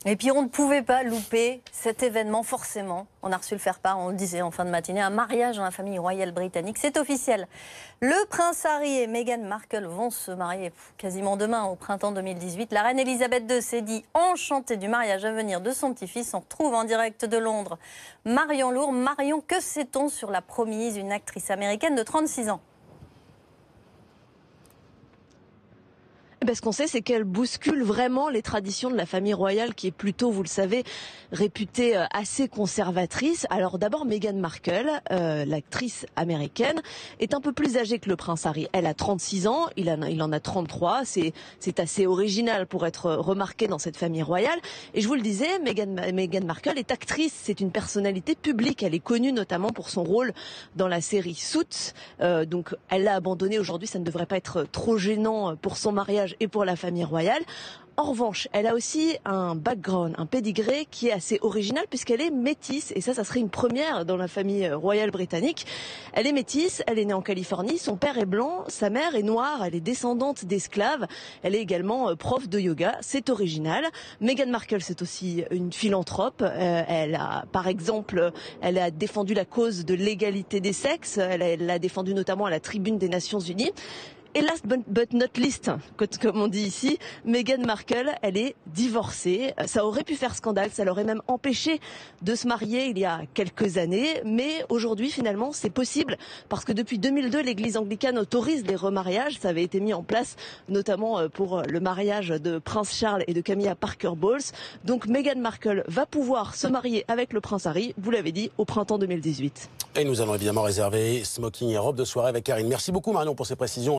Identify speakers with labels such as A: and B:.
A: Et puis on ne pouvait pas louper cet événement, forcément. On a reçu le faire-part, on le disait en fin de matinée, un mariage dans la famille royale britannique. C'est officiel. Le prince Harry et Meghan Markle vont se marier quasiment demain, au printemps 2018. La reine Elisabeth II s'est dit enchantée du mariage à venir de son petit-fils. On retrouve en direct de Londres Marion Lourd. Marion, que sait-on sur la promise, une actrice américaine de 36 ans?
B: Ce qu'on sait, c'est qu'elle bouscule vraiment les traditions de la famille royale qui est plutôt, vous le savez, réputée assez conservatrice. Alors d'abord, Meghan Markle, l'actrice américaine, est un peu plus âgée que le prince Harry. Elle a 36 ans, il en a 33. C'est assez original pour être remarqué dans cette famille royale. Et je vous le disais, Meghan Markle est actrice, c'est une personnalité publique. Elle est connue notamment pour son rôle dans la série Suits. Donc elle l'a abandonné aujourd'hui, ça ne devrait pas être trop gênant pour son mariage et pour la famille royale. En revanche, elle a aussi un background, un pédigré qui est assez original puisqu'elle est métisse. Et ça serait une première dans la famille royale britannique. Elle est métisse, elle est née en Californie, son père est blanc, sa mère est noire, elle est descendante d'esclaves. Elle est également prof de yoga, c'est original. Meghan Markle, c'est aussi une philanthrope. Elle a, par exemple, elle a défendu la cause de l'égalité des sexes. Elle l'a défendue notamment à la tribune des Nations Unies. Et last but not least, comme on dit ici, Meghan Markle, elle est divorcée. Ça aurait pu faire scandale, ça l'aurait même empêché de se marier il y a quelques années. Mais aujourd'hui, finalement, c'est possible parce que depuis 2002, l'église anglicane autorise les remariages. Ça avait été mis en place notamment pour le mariage de Prince Charles et de Camilla Parker Bowles. Donc Meghan Markle va pouvoir se marier avec le prince Harry, vous l'avez dit, au printemps 2018.
C: Et nous allons évidemment réserver smoking et robe de soirée avec Karine. Merci beaucoup Marion pour ces précisions.